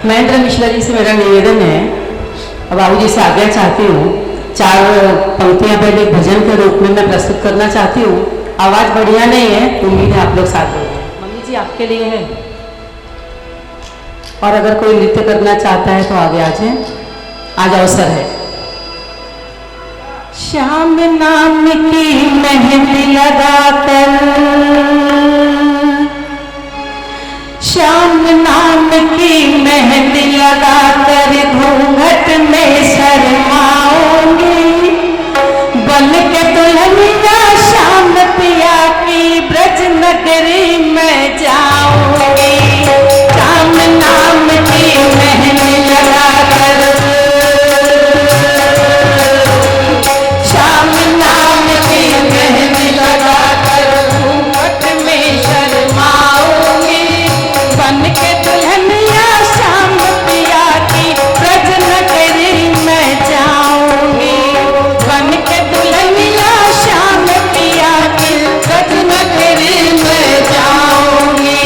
महेंद्र मिश्रा जी से मेरा निवेदन है, अब बाबू जी से आज्ञा चाहती हूँ। 4 पंक्तियां पहले भजन के रूप में मैं प्रस्तुत करना चाहती हूँ। आवाज़ बढ़िया नहीं है, उम्मीद है आप लोग साथ दोगे। मम्मी जी आपके लिए है, और अगर कोई नृत्य करना चाहता है तो आगे आ जाए, आज अवसर है। श्याम नाम की मेहंदी लगाकर, श्याम नाम की मेहंदी लगाकर घूंघट में शर्माऊंगी, बन के दुल्हनिया श्याम पिया की ब्रज नगरी में जाऊंगी। श्याम नाम की मेहंदी लगाकर, श्याम नाम की मेहंदी लगाकर घूंघट में शर्माऊंगी, बन के दुल्हनिया श्याम पिया की ब्रज नगरी में जाऊंगी। बन के दुल्हनिया श्याम पिया की ब्रज नगरी में जाऊंगी।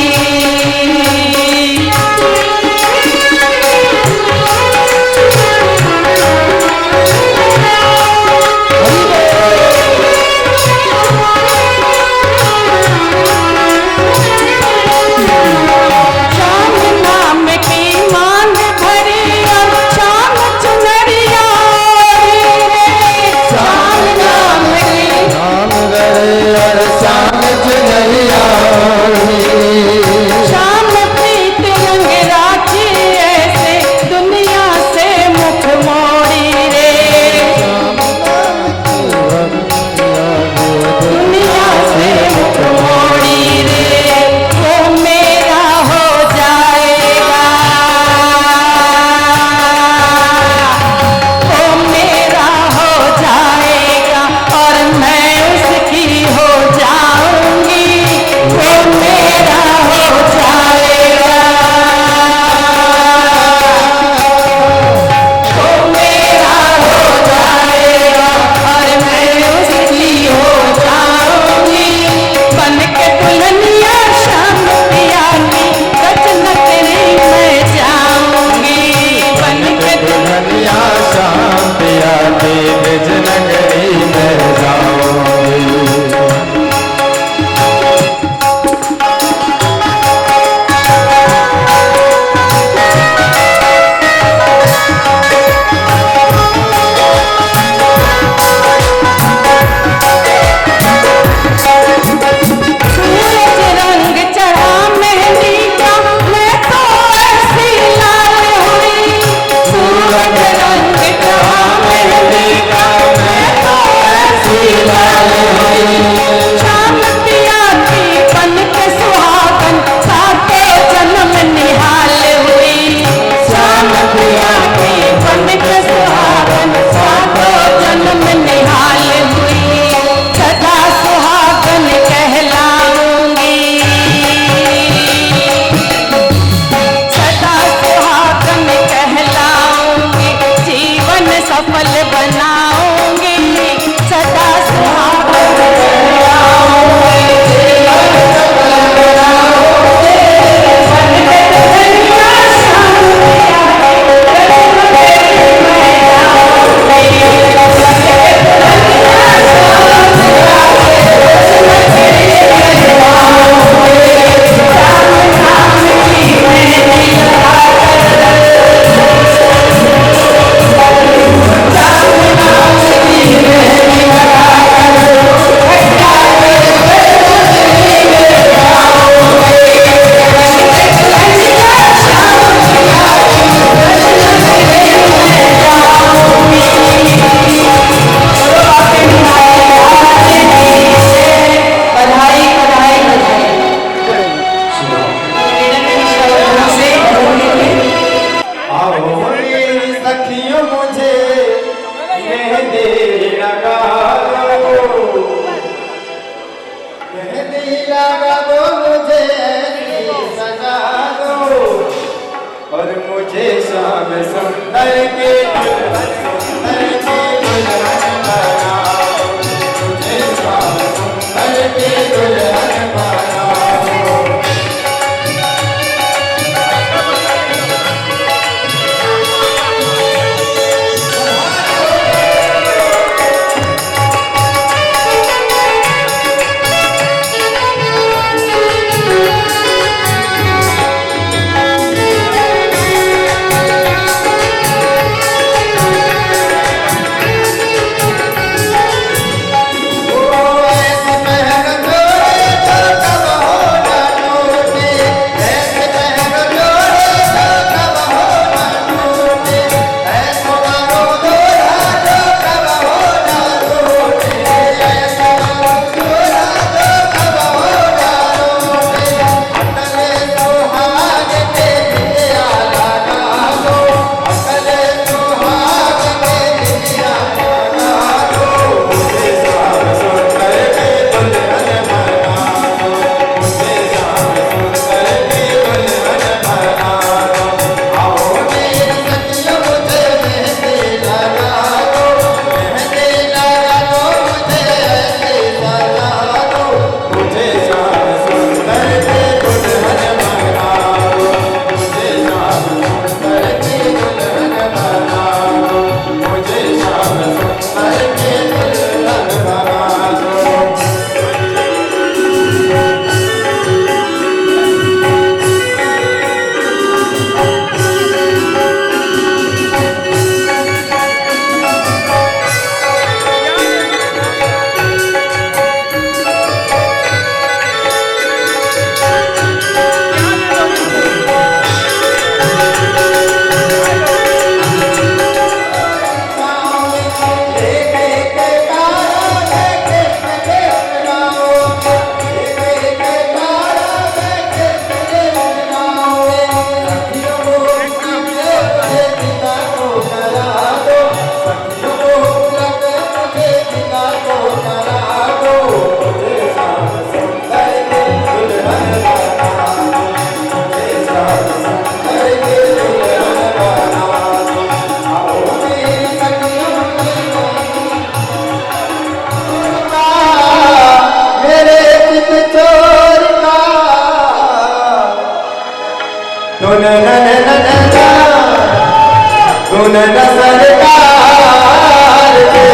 न सरकार के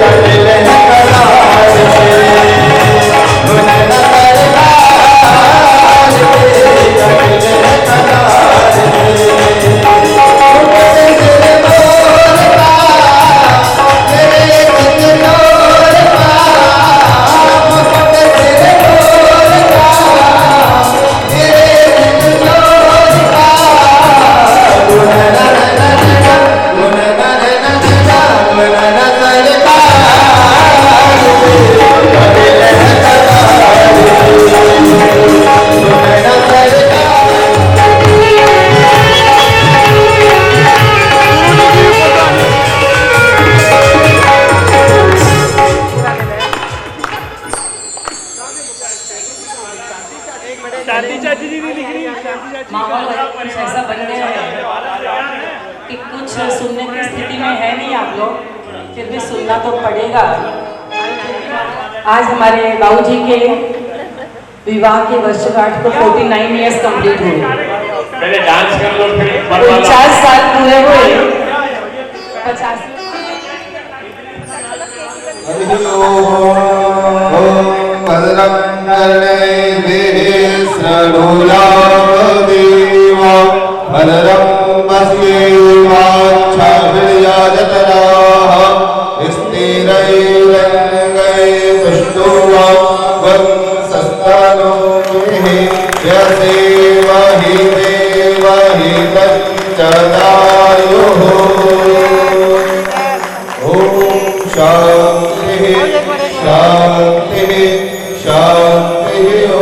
कटिल न करार के गुण न सरकार के कटिल न करार के माहौल कुछ ऐसा बन गया है कि कुछ सुनने की स्थिति में है नहीं आप लोग, फिर भी सुनना तो पड़ेगा। आज हमारे बाबूजी के विवाह के वर्षगांठ को 49 इयर्स कंप्लीट हुए। पहले डांस कर लो फिर 50 साल पूरे हुए। 50 भद्रं कर्णैः श्रृणुयामदेवा भद्रं पश्येमाक्षभिर्यजत्राः स्थिरैरङ्गैस्तुष्टुवां वंशस्तनोभिः यसेवहि देवहि तच्चदायुः। ॐ शान्तिः शान्तिः शान्तिः। ॐ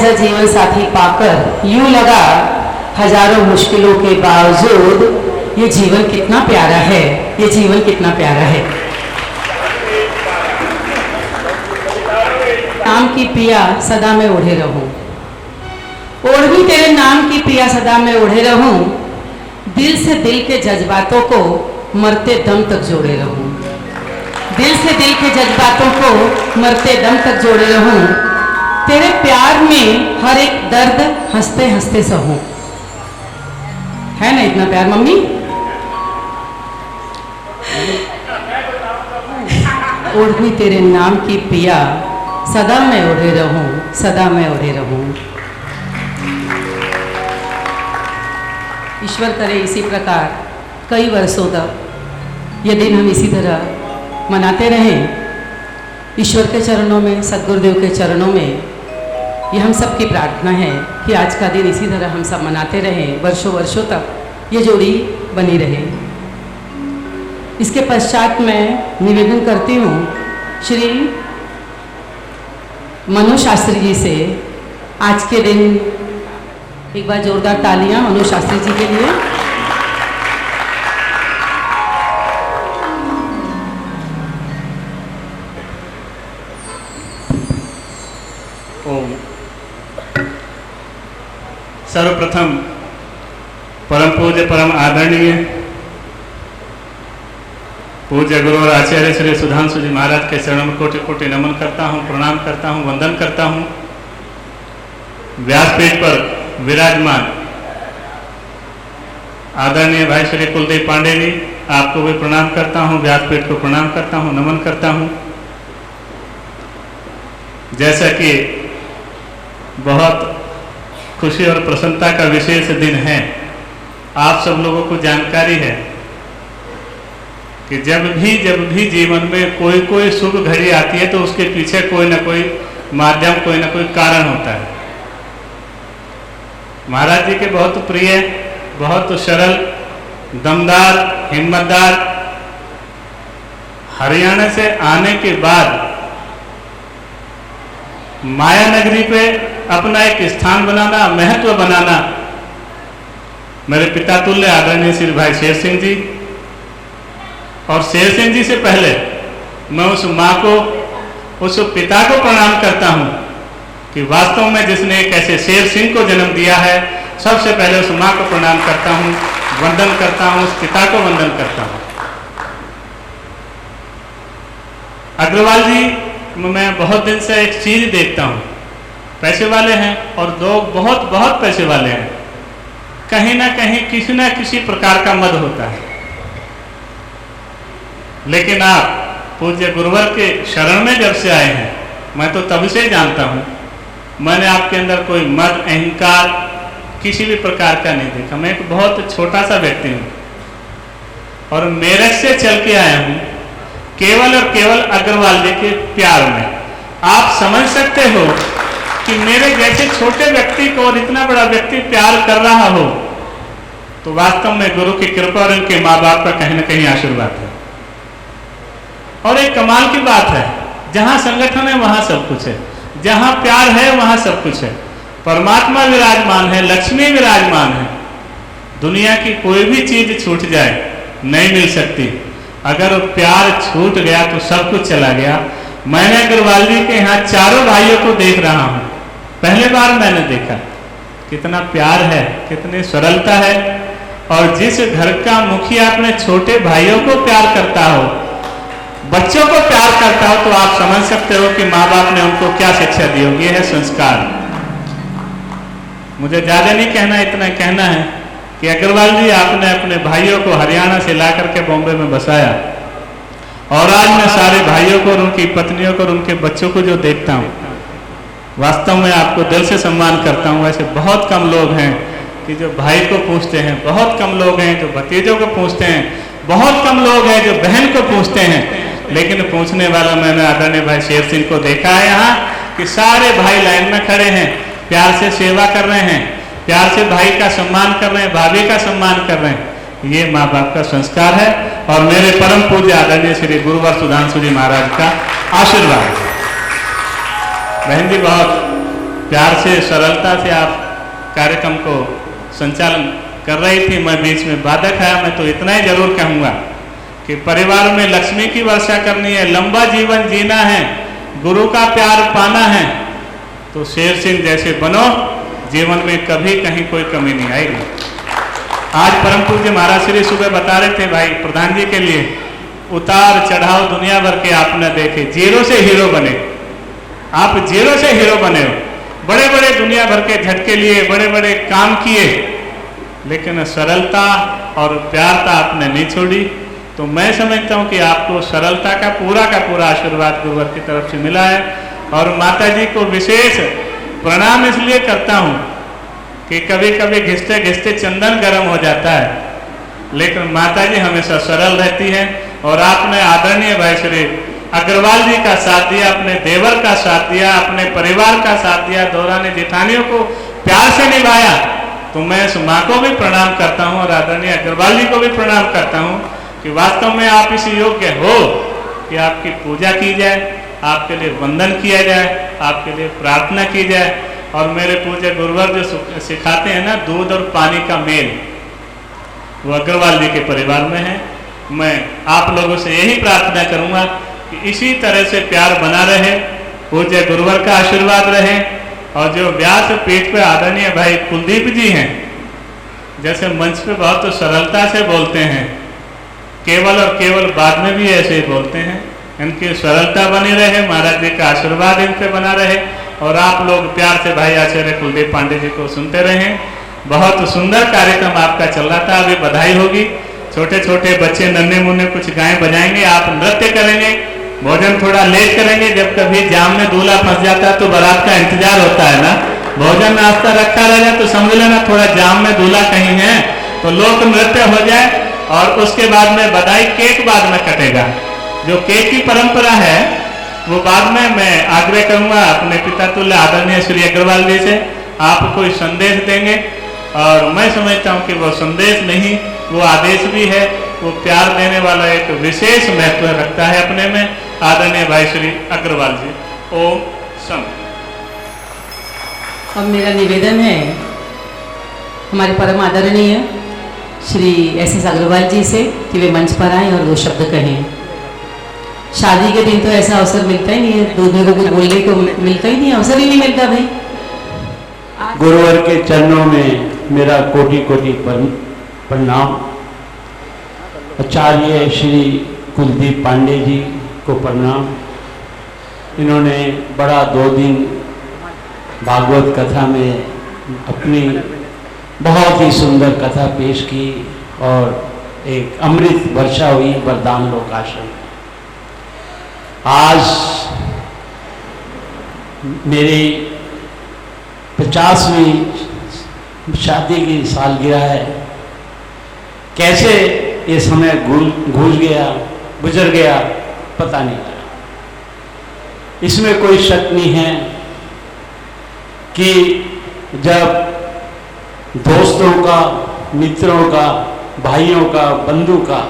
ऐसा जीवन साथी पाकर यूं लगा हजारों मुश्किलों के बावजूद ये जीवन कितना प्यारा है, ये जीवन कितना प्यारा है। नाम की पिया सदा मैं ओढ़े रहूं, ओढ़ी तेरे नाम की पिया सदा मैं ओढ़े रहूं, दिल से दिल के जज्बातों को मरते दम तक जोड़े रहूं, दिल से दिल के जज्बातों को मरते दम तक जोड़े रहूं, तेरे प्यार में हर एक दर्द हंसते हंसते सहूं। है ना इतना प्यार मम्मी? ओढ़ी तेरे नाम की पिया सदा मैं ओढ़े रहूं, सदा मैं ओढ़े रहूं। ईश्वर करे इसी प्रकार कई वर्षों तक ये दिन हम इसी तरह मनाते रहें। ईश्वर के चरणों में, सद्गुरुदेव के चरणों में ये हम सब की प्रार्थना है कि आज का दिन इसी तरह हम सब मनाते रहें, वर्षों वर्षों तक ये जोड़ी बनी रहे। इसके पश्चात मैं निवेदन करती हूँ श्री मनु शास्त्री जी से आज के दिन, एक बार जोरदार तालियां मनु शास्त्री जी के लिए। ओम। सर्वप्रथम परम पूज्य परम आदरणीय पूज्य गुरु और आचार्य श्री सुधांशु जी महाराज के चरणों में कोटि कोटि नमन करता हूँ, प्रणाम करता हूँ, वंदन करता हूँ। व्यासपीठ पर विराजमान आदरणीय भाई श्री कुलदीप पांडे जी, आपको भी प्रणाम करता हूँ, व्यासपीठ को प्रणाम करता हूँ, नमन करता हूँ। जैसा कि बहुत खुशी और प्रसन्नता का विशेष दिन है, आप सब लोगों को जानकारी है कि जब भी जीवन में कोई शुभ घड़ी आती है तो उसके पीछे कोई ना कोई माध्यम, कोई ना कोई कारण होता है। महाराज जी के बहुत प्रिय, बहुत सरल, दमदार, हिम्मतदार हरियाणा से आने के बाद माया नगरी पे अपना एक स्थान बनाना, महत्व बनाना, मेरे पिता तुल्य आदरणीय श्री भाई शेर सिंह जी, और शेर सिंह जी से पहले मैं उस माँ को, उस पिता को प्रणाम करता हूँ कि वास्तव में जिसने एक ऐसे शेर सिंह को जन्म दिया है, सबसे पहले उस माँ को प्रणाम करता हूँ, वंदन करता हूँ, उस पिता को वंदन करता हूँ। अग्रवाल जी मैं बहुत दिन से एक चीज देखता हूँ, पैसे वाले हैं और दो बहुत बहुत पैसे वाले हैं, कहीं ना कहीं किसी ना किसी प्रकार का मद होता है। लेकिन आप पूज्य गुरुवर के शरण में जब से आए हैं, मैं तो तब से जानता हूँ, मैंने आपके अंदर कोई मद, अहंकार किसी भी प्रकार का नहीं देखा। मैं एक बहुत छोटा सा व्यक्ति हूँ और मेरठ से चल के आया हूँ केवल और केवल अग्रवाल जी के प्यार में। आप समझ सकते हो कि मेरे जैसे छोटे व्यक्ति को और इतना बड़ा व्यक्ति प्यार कर रहा हो, तो वास्तव में गुरु की कृपा और उनके माँ बाप का कहीं ना कहीं आशीर्वाद है। और एक कमाल की बात है, जहां संगठन है वहां सब कुछ है, जहां प्यार है वहां सब कुछ है। परमात्मा विराजमान है, लक्ष्मी विराजमान है। दुनिया की कोई भी चीज छूट जाए नहीं मिल सकती, अगर प्यार छूट गया तो सब कुछ चला गया। मैंने अग्रवाल जी के यहाँ चारों भाइयों को देख रहा हूँ, पहले बार मैंने देखा कितना प्यार है, कितनी सरलता है। और जिस घर का मुखिया अपने छोटे भाइयों को प्यार करता हो, बच्चों को प्यार करता हो, तो आप समझ सकते हो कि माँ बाप ने उनको क्या शिक्षा दी होगी। यह है संस्कार। मुझे ज्यादा नहीं कहना, इतना कहना है कि अग्रवाल जी आपने अपने भाइयों को हरियाणा से ला करके बॉम्बे में बसाया, और आज मैं सारे भाइयों को और उनकी पत्नियों को और उनके बच्चों को जो देखता हूँ, वास्तव में आपको दिल से सम्मान करता हूँ। ऐसे बहुत कम लोग हैं कि जो भाई को पूछते हैं, बहुत कम लोग हैं जो भतीजों को पूछते हैं, बहुत कम लोग हैं जो बहन को पूछते हैं, लेकिन पूछने वाला मैंने आदरणीय भाई शेर सिंह को देखा है यहाँ कि सारे भाई लाइन में खड़े हैं, प्यार से सेवा कर रहे हैं, प्यार से भाई का सम्मान कर रहे हैं, भाभी का सम्मान कर रहे हैं। ये माँ बाप का संस्कार है और मेरे परम पूज्य आदरणीय श्री गुरुवर सुधांशु जी महाराज का आशीर्वाद। बहन जी बहुत प्यार से सरलता से आप कार्यक्रम को संचालन कर रही थी, मैं बीच में बाधक आया। मैं तो इतना ही जरूर कहूँगा कि परिवार में लक्ष्मी की वर्षा करनी है, लंबा जीवन जीना है, गुरु का प्यार पाना है, तो शेर सिंह जैसे बनो, जीवन में कभी कहीं कोई कमी नहीं आएगी। आज परम पूज्य महाराज श्री सुबह बता रहे थे भाई प्रधान जी के लिए, उतार चढ़ाव दुनिया भर के आपने देखे, जीरो से हीरो बने। आप जीरो से हीरो बने हो, बड़े बड़े दुनिया भर के झटके लिए, बड़े बड़े काम किए, लेकिन सरलता और प्यारता आपने नहीं छोड़ी। तो मैं समझता हूँ कि आपको सरलता का पूरा आशीर्वाद गुरुवर की तरफ से मिला है। और माता जी को विशेष प्रणाम इसलिए करता हूँ कि कभी कभी घिसते घिसते चंदन गर्म हो जाता है, लेकिन माता जी हमेशा सरल रहती हैं। और आपने आदरणीय भाई श्री अग्रवाल जी का साथ दिया, अपने देवर का साथ दिया, अपने परिवार का साथ दिया, दौरान जेठानियों को प्यार से निभाया। तो मैं उस माँ को भी प्रणाम करता हूँ और आदरणीय अग्रवाल जी को भी प्रणाम करता हूँ कि वास्तव में आप इस योग्य हो कि आपकी पूजा की जाए, आपके लिए वंदन किया जाए, आपके लिए प्रार्थना की जाए। और मेरे पूज्य गुरुवर जो सिखाते हैं ना, दूध और पानी का मेल, वो अग्रवाल जी के परिवार में है। मैं आप लोगों से यही प्रार्थना करूंगा कि इसी तरह से प्यार बना रहे, पूज्य गुरुवर का आशीर्वाद रहे। और जो व्यास पीठ पे आदरणीय भाई कुलदीप जी हैं, जैसे मंच पे बहुत सरलता से बोलते हैं, केवल और केवल बाद में भी ऐसे ही बोलते हैं, इनकी सरलता बनी रहे, महाराज जी का आशीर्वाद इन पे बना रहे। और आप लोग प्यार से भाई आचार्य कुलदीप पांडे जी को सुनते रहें। बहुत सुंदर कार्यक्रम आपका चल रहा था, अभी बधाई होगी। छोटे छोटे बच्चे नन्हे मुन्ने कुछ गाएं बजाएंगे, आप नृत्य करेंगे, भोजन थोड़ा लेट करेंगे। जब कभी जाम में दूल्हा फंस जाता है तो बारात का इंतजार होता है ना, भोजन नाश्ता रखा रह जाए तो समझ लेना थोड़ा जाम में दूल्हा कहीं है, तो लोक नृत्य हो जाए। और उसके बाद में बधाई केक बाद में कटेगा। जो केक की परंपरा है वो बाद में मैं आग्रह करूंगा अपने पिता तुल्य आदरणीय श्री अग्रवाल जी से, आप कोई संदेश देंगे। और मैं समझता हूँ कि वो संदेश नहीं, वो आदेश भी है, वो प्यार देने वाला एक विशेष महत्व रखता है अपने में। आदरणीय भाई श्री अग्रवाल जी, ओम सम। अब मेरा निवेदन है हमारे परम आदरणीय श्री एस अग्रवाल जी से कि वे मंच पर आएं और दो शब्द कहें। शादी के दिन तो ऐसा अवसर मिलता ही नहीं है, दूल्हे को कुछ बोलने को मिलता ही नहीं, अवसर ही नहीं मिलता भाई। गुरुवर के चरणों में मेरा कोटि कोटि प्रणाम। आचार्य श्री कुलदीप पांडे जी को प्रणाम। इन्होंने बड़ा 2 दिन भागवत कथा में अपनी बहुत ही सुंदर कथा पेश की और एक अमृत वर्षा हुई वरदान लोकाश्रम। आज मेरी 50वीं शादी की सालगिरह है। कैसे ये समय घुस गया, गुजर गया, पता नहीं लगा। इसमें कोई शक नहीं है कि जब दोस्तों का, मित्रों का, भाइयों का, बंधु का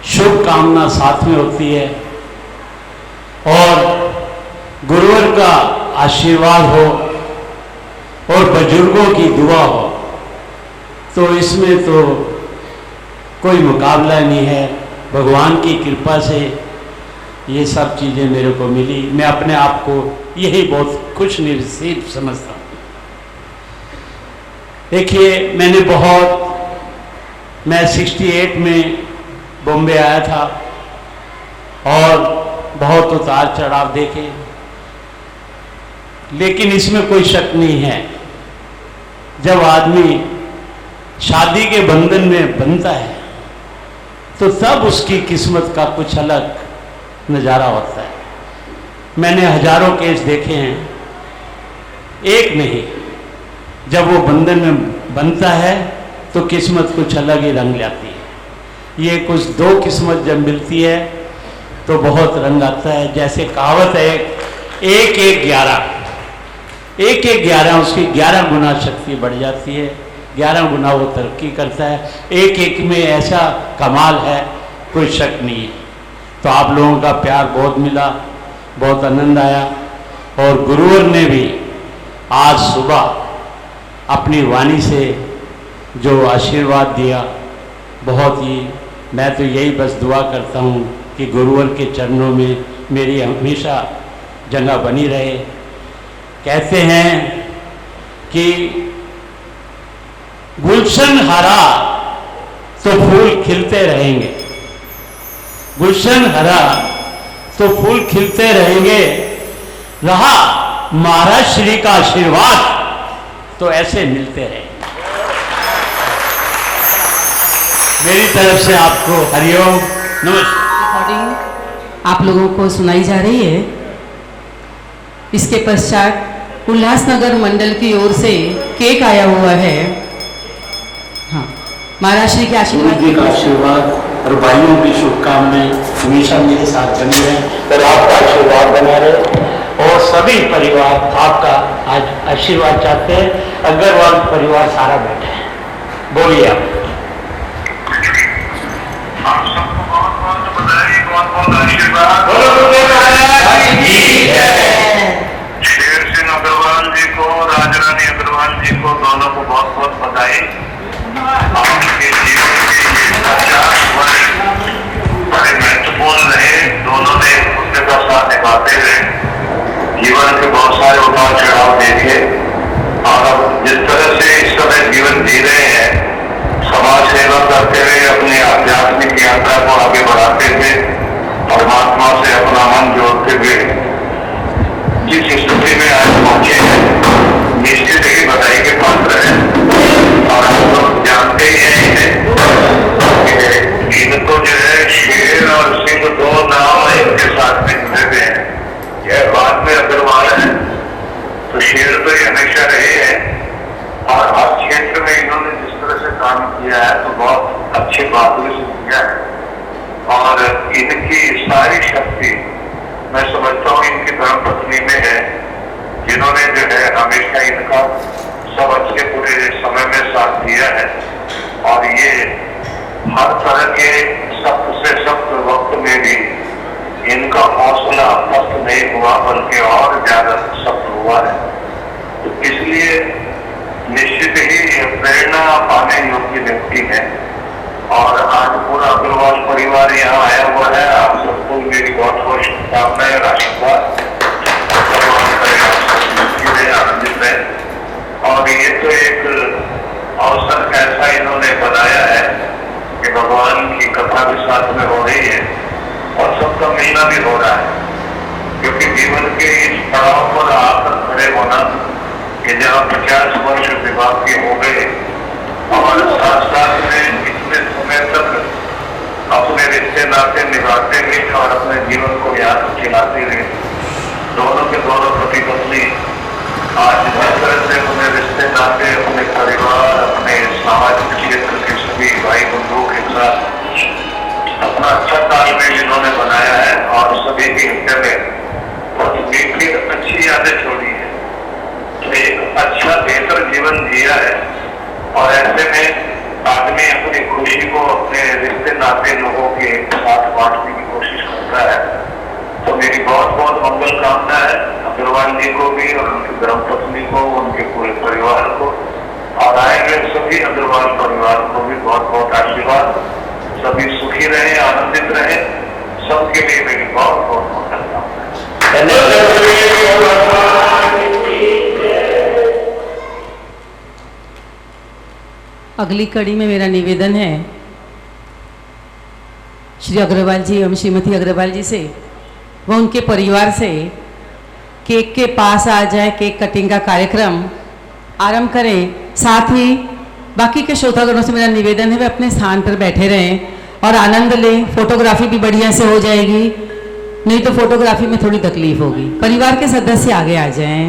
शुभ कामना साथ में होती है और गुरुवर का आशीर्वाद हो और बुजुर्गों की दुआ हो, तो इसमें तो कोई मुकाबला नहीं है। भगवान की कृपा से ये सब चीज़ें मेरे को मिली। मैं अपने आप को यही बहुत खुश नसीब समझता हूँ। देखिए, मैं 68 में बॉम्बे आया था और बहुत उतार चढ़ाव देखे, लेकिन इसमें कोई शक नहीं है, जब आदमी शादी के बंधन में बनता है तो तब उसकी किस्मत का कुछ अलग नज़ारा होता है। मैंने हजारों केस देखे हैं, एक नहीं, जब वो बंधन में बनता है तो किस्मत कुछ अलग ही रंग लाती है। ये कुछ 2 किस्मत जब मिलती है तो बहुत रंग आता है। जैसे कहावत है, 1-1-11, 1-1-11, उसकी 11 गुना शक्ति बढ़ जाती है, 11 गुना वो तरक्की करता है। 1-1 में ऐसा कमाल है, कोई शक नहीं है। तो आप लोगों का प्यार बहुत मिला, बहुत आनंद आया और गुरुवर ने भी आज सुबह अपनी वाणी से जो आशीर्वाद दिया, बहुत ही, मैं तो यही बस दुआ करता हूँ कि गुरुवर के चरणों में मेरी हमेशा जगह बनी रहे। कहते हैं कि गुलशन हरा तो फूल खिलते रहेंगे, गुलशन हरा तो फूल खिलते रहेंगे, रहा महाराज श्री का आशीर्वाद तो ऐसे मिलते रहेंगे। मेरी तरफ से आपको हरिओम नमस्कार। रिकॉर्डिंग आप लोगों को सुनाई जा रही है। इसके पश्चात उल्लासनगर मंडल की ओर से केक आया हुआ है। हाँ, महाराज श्री के आशीर्वाद, गुरु जी का आशीर्वाद और भाइयों की शुभकामनाएं हमेशा मेरे साथ बनी रहे और आपका आशीर्वाद बना रहे। और सभी परिवार आपका आज आशीर्वाद चाहते हैं। अग्रवाल परिवार सारा बैठा है, बोलिए आप। सबको बहुत बहुत बधाई, बहुत बहुत आशीर्वाद। शेर सिंह अग्रवाल जी को, राजरानी अग्रवाल जी को, दोनों को बहुत बहुत बधाई। आपके जीवन के ये 50 वर्ष बड़े महत्वपूर्ण रहे। दोनों ने एक दूसरे का साथ निभाते रहे, जीवन के बहुत सारे उतार चढ़ाव देखे और अब जिस तरह से इस समय जीवन जी रहे हैं, समाज सेवा करते हुए अपनी आध्यात्मिक यात्रा को आगे बढ़ाते हुए, परमात्मा से अपना मन जोड़ते हुए जिस स्थिति में आज पहुंचे हैं, निश्चित ही बधाई के पात्र है। और आप लोग जानते ही हैं कि इनको जो है शेर और सिंह दो नाम इनके साथ में जुड़े हुए हैं। यह बाद में अग्रवाल है, तो शेर तो ये हमेशा रहे हैं और हर क्षेत्र में इन्होंने जिस तरह से काम किया है तो बहुत अच्छे बातों से किया है। और इनकी सारी शक्ति मैं समझता हूँ इनकी धर्मपत्नी में है, जिन्होंने जो है हमेशा इनका सब अच्छे पूरे समय में साथ दिया है। और ये हर तरह के सख्त से सख्त वक्त में भी इनका हौसला पस्त नहीं हुआ, बल्कि और ज्यादा सख्त हुआ है। तो इसलिए निश्चित ही प्रेरणा पाने योग्य व्यक्ति है। और आज पूरा अग्रवाल परिवार यहाँ आया हुआ है। आप सबको मेरी बहुत बहुत शुभकामनाएं और आशीर्वाद, आनंदित है। और ये तो एक अवसर ऐसा इन्होंने बनाया है कि भगवान की कथा भी साथ में हो रही है और सबका मिलना भी हो रहा है। क्योंकि जीवन के इस पड़ाव पर आकर खड़े होना कि जहाँ 50 वर्ष विवाह के हो गए और साथ साथ में इतने समय तक अपने रिश्ते नाते निभाते गए और अपने जीवन को याद खिलाते रहे। दोनों के दोनों पति पत्नी आज जिस तरह से अपने रिश्ते नाते, अपने परिवार, अपने सामाजिक क्षेत्र के सभी भाई बंधुओं के साथ अपना अच्छा तालमेल इन्होंने बनाया है और सभी की हृदय में बहुत मीठी अच्छी यादें छोड़ी है। एक अच्छा बेहतर जीवन जिया है और ऐसे में आदमी अपनी खुशी को अपने रिश्ते नाते लोगों के साथ बांटने की कोशिश करता है। तो मेरी बहुत बहुत मंगल कामना है अग्रवाल जी को भी और उनकी धर्मपत्नी को, उनके पूरे परिवार को और आए हुए सभी अग्रवाल परिवार को भी बहुत बहुत आशीर्वाद। सभी सुखी रहे, आनंदित रहे, सबके लिए मेरी बहुत बहुत मंगल कामना। अगली कड़ी में मेरा निवेदन है श्री अग्रवाल जी एवं श्रीमती अग्रवाल जी से व उनके परिवार से केक के पास आ जाए, केक कटिंग का कार्यक्रम आरंभ करें। साथ ही बाकी के श्रोतागणों से मेरा निवेदन है वे अपने स्थान पर बैठे रहें और आनंद लें। फोटोग्राफी भी बढ़िया से हो जाएगी, नहीं तो फोटोग्राफी में थोड़ी तकलीफ होगी। परिवार के सदस्य आगे आ जाएं।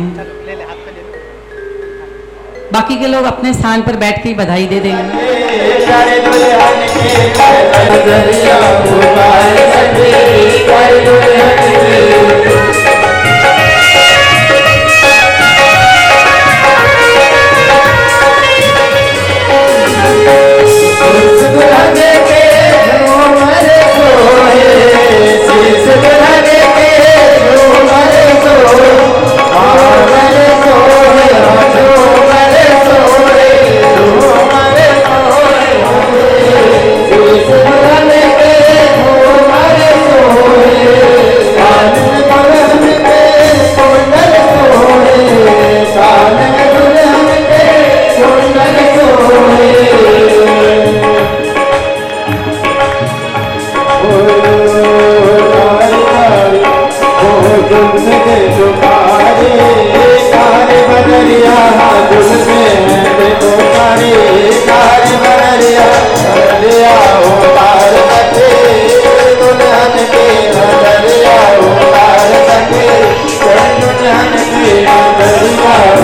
बाकी के लोग अपने स्थान पर बैठ के बधाई दे देंगे। Oh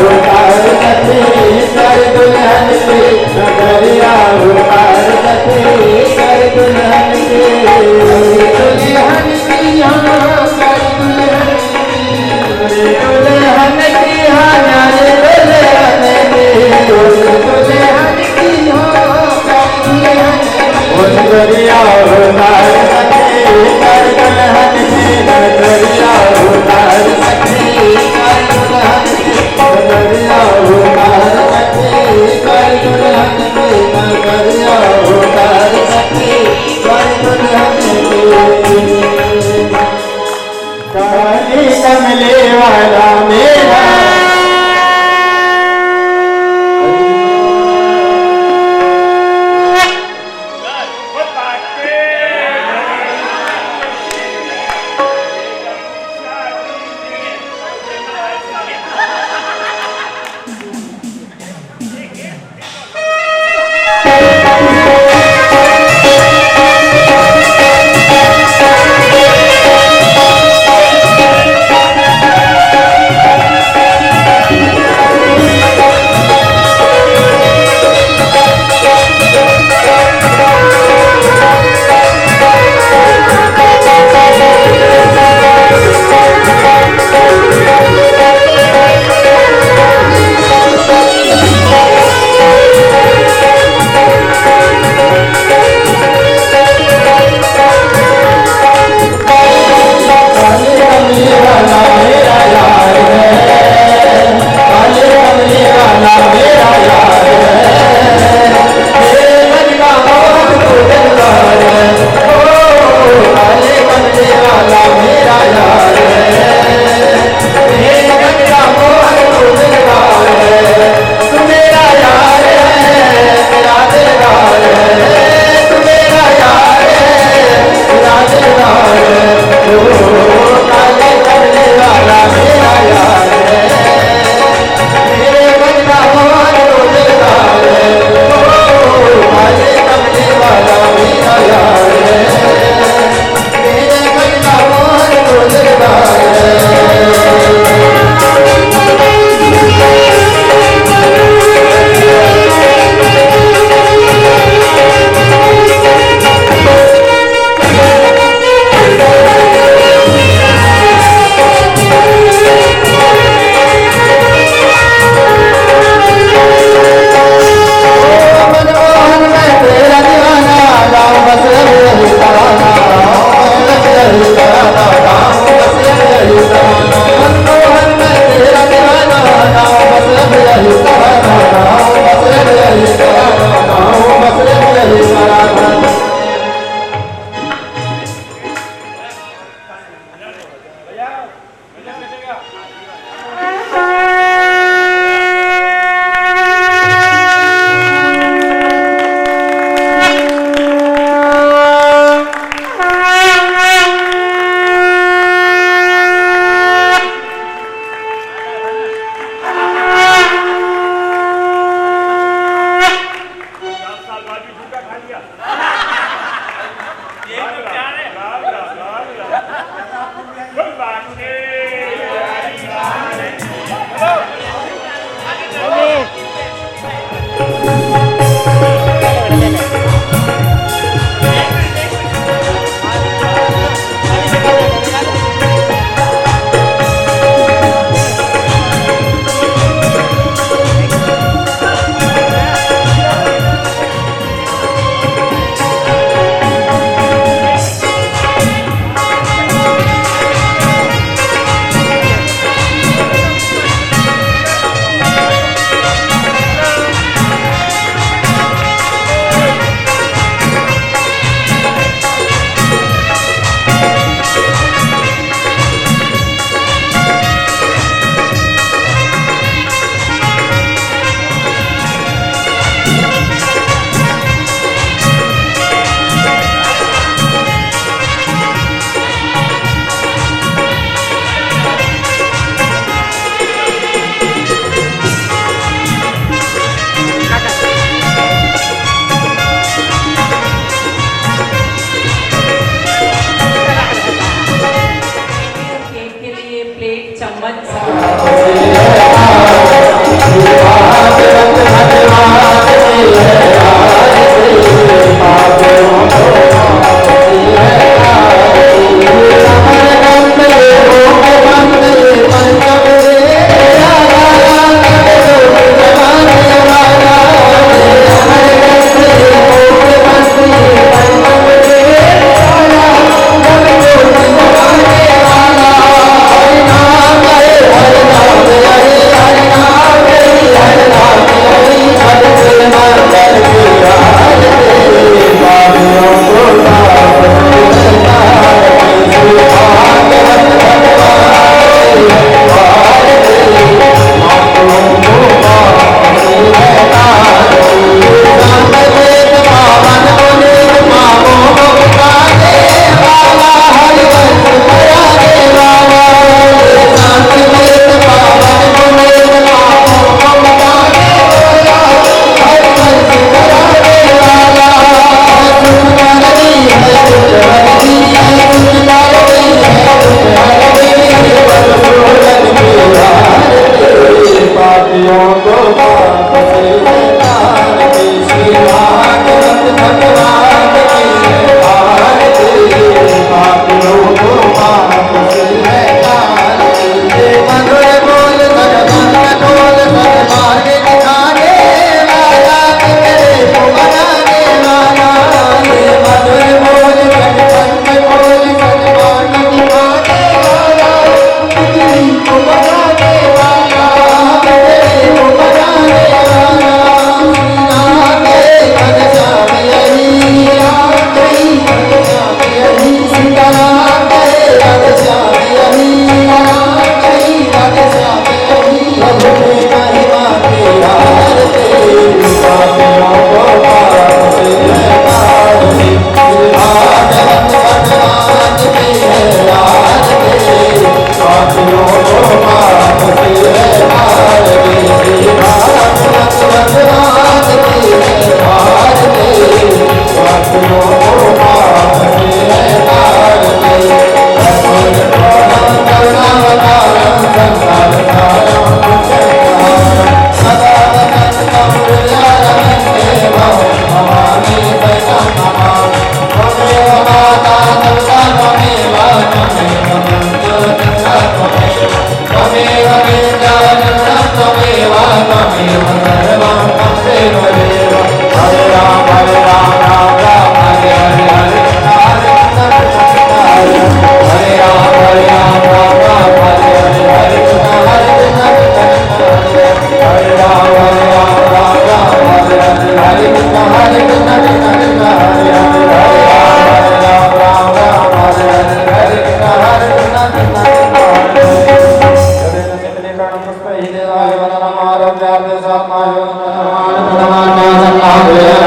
उतार सके कर दुल्हन के नगरिया उतार सके कर दुल्हन के दुल्हन की हाँ कर दुल्हन की हाँ नारे दुल्हन के दुल्हन की हाँ कर दुल्हन नगरिया उतार सके कर दुल्हन के नगरिया उतार सके कर दुल्हन के नगरिया उतार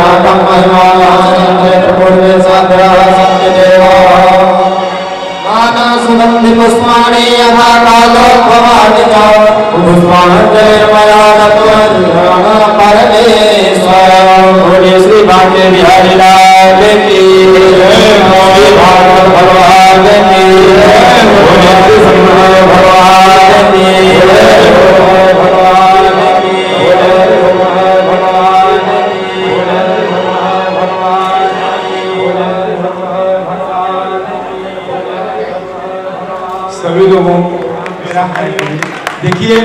नाथं महिमानंदपूर्वे साध्या सत्यदेवा सुगंधि पुष्पाणि यथा कालोद्भवानि पुष्पाञ्जलिर्मया दत्तं परमेश्वर बोले श्री भाग्य बिहारी लाल की श्री भागवत भगवान की बोले श्री शंकर भगवान की सभी लोगों को मेरा देखिए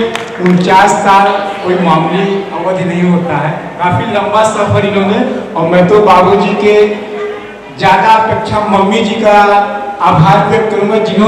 49 साल कोई मामूली अवधि नहीं होता है, काफी लंबा सफर इन्होंने। और मैं तो बाबूजी के ज्यादा अपेक्षा मम्मी जी का आभार व्यक्त करूंगा जिन्होंने